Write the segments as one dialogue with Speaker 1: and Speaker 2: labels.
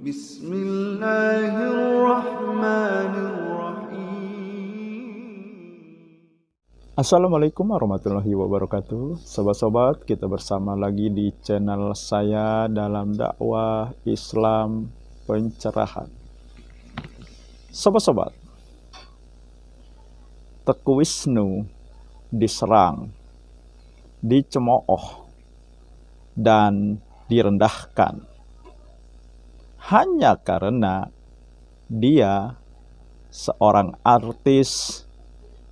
Speaker 1: Bismillahirrahmanirrahim. Assalamualaikum warahmatullahi wabarakatuh. Sobat-sobat, kita bersama lagi di channel saya dalam dakwah Islam pencerahan. Sobat-sobat, Teuku Wisnu diserang, dicemooh, dan direndahkan hanya karena dia seorang artis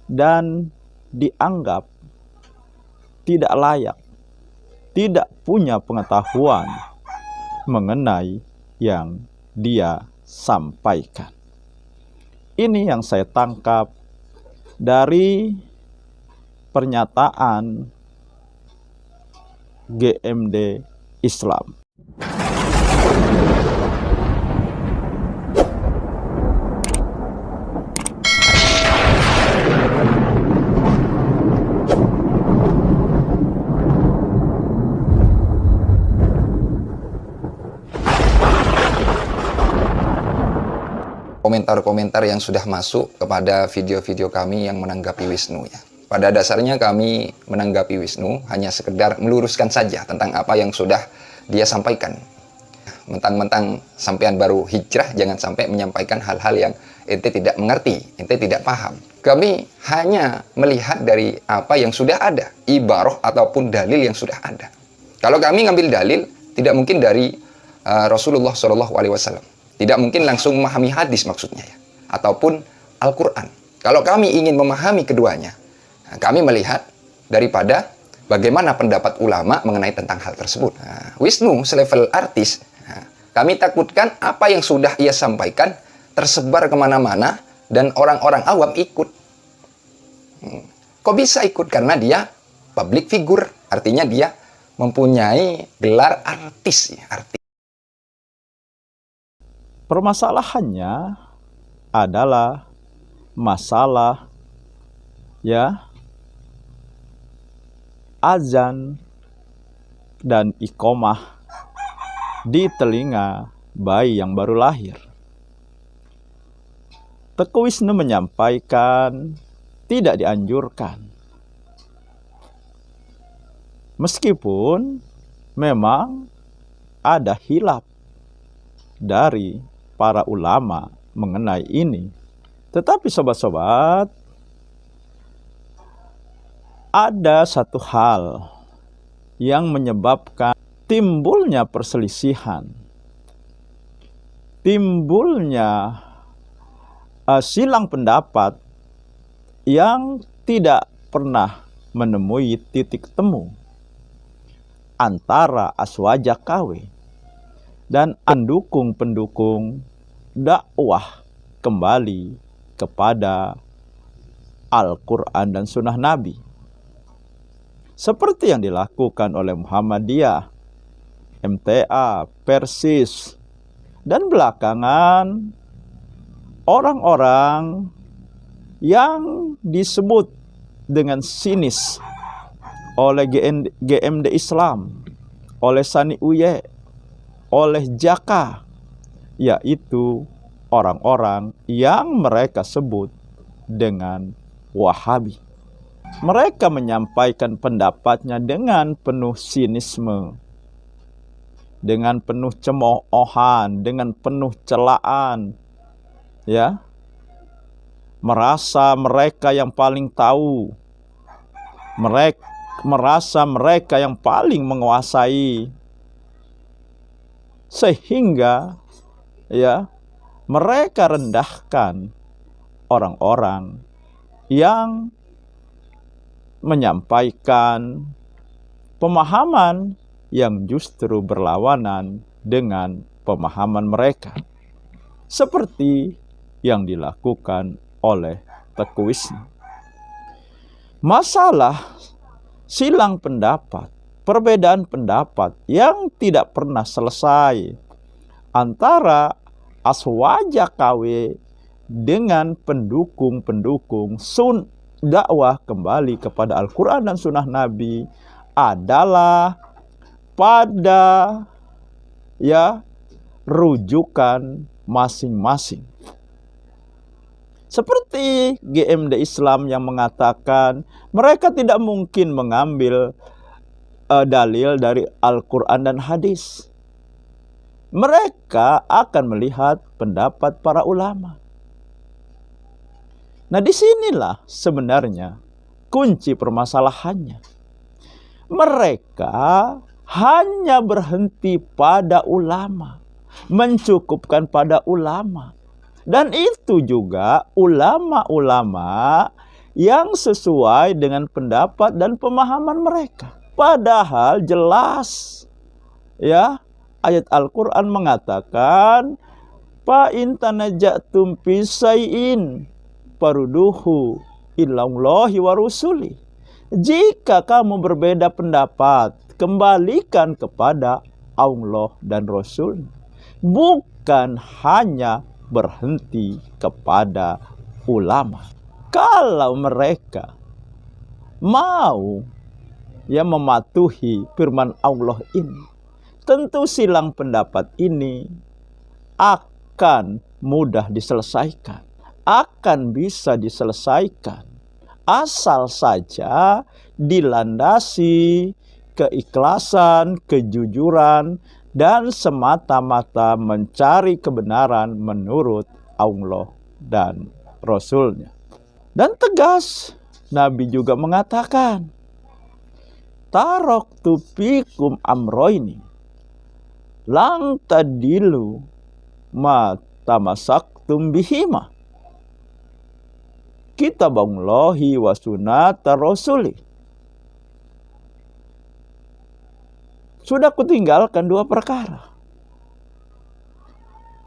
Speaker 1: dan dianggap tidak layak, tidak punya pengetahuan mengenai yang dia sampaikan. Ini yang saya tangkap dari pernyataan GMD Islam.
Speaker 2: Komentar-komentar yang sudah masuk kepada video-video kami yang menanggapi Wisnu ya. Pada dasarnya kami menanggapi Wisnu hanya sekedar meluruskan saja tentang apa yang sudah dia sampaikan. Mentang-mentang sampean baru hijrah, jangan sampai menyampaikan hal-hal yang ente tidak mengerti, ente tidak paham. Kami hanya melihat dari apa yang sudah ada, ibarah ataupun dalil yang sudah ada. Kalau kami ngambil dalil, tidak mungkin dari Rasulullah SAW. Tidak mungkin langsung memahami hadis maksudnya ya, ataupun Al-Quran. Kalau kami ingin memahami keduanya, kami melihat daripada bagaimana pendapat ulama mengenai tentang hal tersebut. Wisnu selevel artis, kami takutkan apa yang sudah ia sampaikan tersebar kemana-mana dan orang-orang awam ikut. Kok bisa ikut? Karena dia public figure, artinya dia mempunyai gelar artis ya, artis.
Speaker 1: Permasalahannya adalah masalah ya azan dan iqomah di telinga bayi yang baru lahir. Teuku Wisnu menyampaikan tidak dianjurkan. Meskipun memang ada khilaf dari para ulama mengenai ini. Tetapi sobat-sobat, ada satu hal yang menyebabkan timbulnya perselisihan, timbulnya silang pendapat yang tidak pernah menemui titik temu antara Aswaja KW dan pendukung-pendukung dakwah kembali kepada Al-Quran dan Sunnah Nabi. Seperti yang dilakukan oleh Muhammadiyah, MTA, Persis, dan belakangan orang-orang yang disebut dengan sinis oleh GMD Islam, oleh Sani Uye, oleh Jaka, yaitu orang-orang yang mereka sebut dengan Wahabi. Mereka menyampaikan pendapatnya dengan penuh sinisme, dengan penuh cemoohan, dengan penuh celaan, ya, merasa mereka yang paling tahu, merasa mereka yang paling menguasai, sehingga ya mereka rendahkan orang-orang yang menyampaikan pemahaman yang justru berlawanan dengan pemahaman mereka, seperti yang dilakukan oleh Teuku Wisnu. Masalah silang pendapat, perbedaan pendapat yang tidak pernah selesai antara Aswaja KW dengan pendukung-pendukung dakwah kembali kepada Al-Quran dan Sunnah Nabi adalah pada rujukan masing-masing. Seperti GMD Islam yang mengatakan mereka tidak mungkin mengambil dalil dari Al-Quran dan hadis. Mereka akan melihat pendapat para ulama. Nah, disinilah sebenarnya kunci permasalahannya. Mereka hanya berhenti pada ulama, mencukupkan pada ulama. Dan itu juga ulama-ulama yang sesuai dengan pendapat dan pemahaman mereka. Padahal jelas ya, ayat Al-Quran mengatakan fa in tanajatum fi syai'in faruduhu ilallahi wa rusuli. Jika kamu berbeda pendapat, kembalikan kepada Allah dan Rasul. Bukan hanya berhenti kepada ulama. Kalau mereka mau mematuhi firman Allah ini, tentu silang pendapat ini akan mudah diselesaikan, akan bisa diselesaikan, asal saja dilandasi keikhlasan, kejujuran, dan semata-mata mencari kebenaran menurut Allah dan Rasul-Nya. Dan tegas Nabi juga mengatakan, taraktu fikum amroini lang tadilu ma tamasaktum bihima kitaballahi wa sunnata rasuli. Sudah kutinggalkan dua perkara.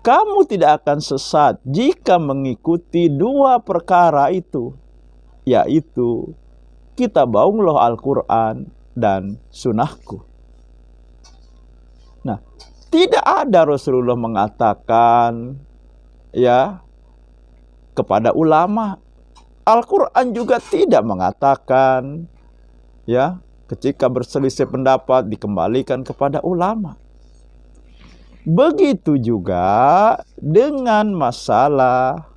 Speaker 1: Kamu tidak akan sesat jika mengikuti dua perkara itu, yaitu kitabullah Al-Quran dan sunnahku. Nah, tidak ada Rasulullah mengatakan kepada ulama. Al-Quran juga tidak mengatakan ketika berselisih pendapat dikembalikan kepada ulama. Begitu juga dengan masalah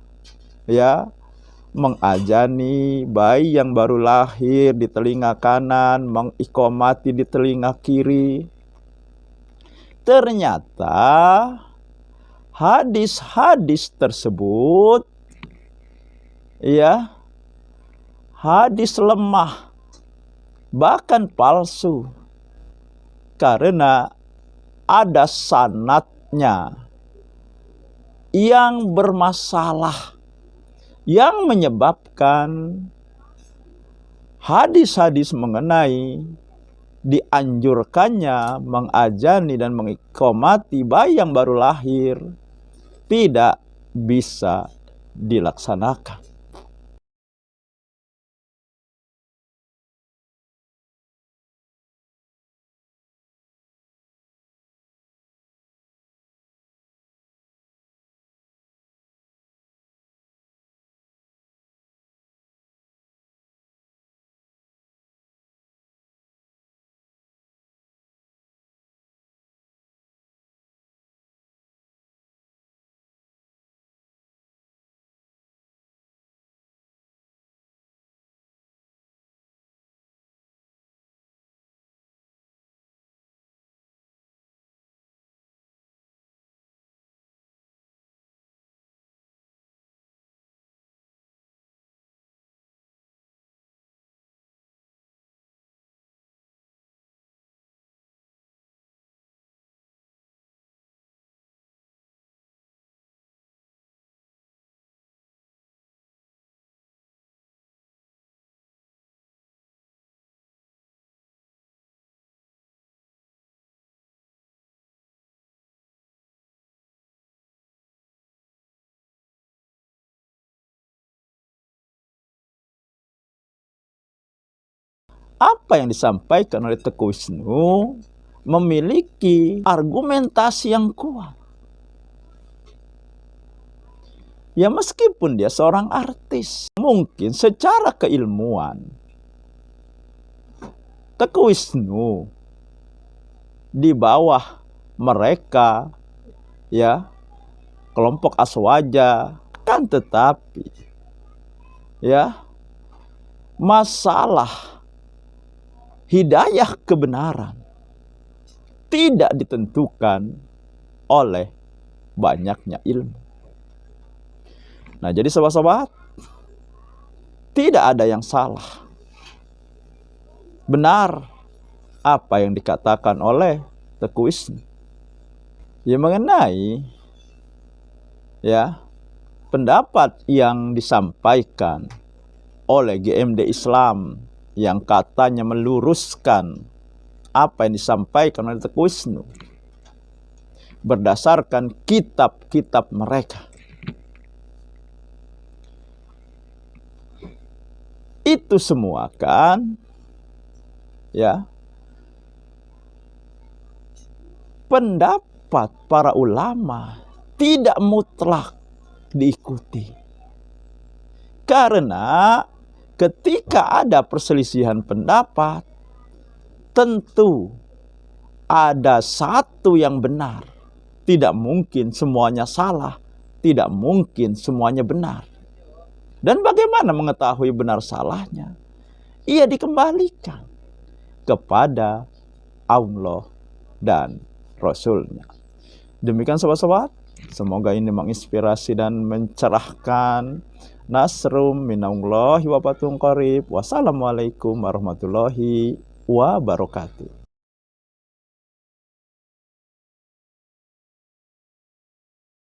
Speaker 1: mengajani bayi yang baru lahir di telinga kanan, mengiqomati di telinga kiri. Ternyata hadis-hadis tersebut hadis lemah, bahkan palsu, karena ada sanadnya yang bermasalah, yang menyebabkan hadis-hadis mengenai dianjurkannya mengajani dan mengiqomati bayi yang baru lahir tidak bisa dilaksanakan. Apa yang disampaikan oleh Teguh Wisnu memiliki argumentasi yang kuat. Ya, meskipun dia seorang artis, mungkin secara keilmuan Teguh Wisnu di bawah mereka ya, kelompok Aswaja, kan tetapi ya, masalah hidayah kebenaran tidak ditentukan oleh banyaknya ilmu. Nah, jadi sobat-sobat, tidak ada yang salah. Benar apa yang dikatakan oleh Teguh Wisnu. Ya, mengenai ya pendapat yang disampaikan oleh GMD Islam yang katanya meluruskan apa yang disampaikan oleh Teguh Wisnu berdasarkan kitab-kitab mereka. Itu semua kan ya pendapat para ulama tidak mutlak diikuti. Karena ketika ada perselisihan pendapat, tentu ada satu yang benar. Tidak mungkin semuanya salah, tidak mungkin semuanya benar. Dan bagaimana mengetahui benar salahnya? Ia dikembalikan kepada Allah dan Rasulnya. Demikian sobat-sobat, semoga ini menginspirasi dan mencerahkan. Nasrum minallahi wa fathun qarib. Wassalamualaikum warahmatullahi wabarakatuh.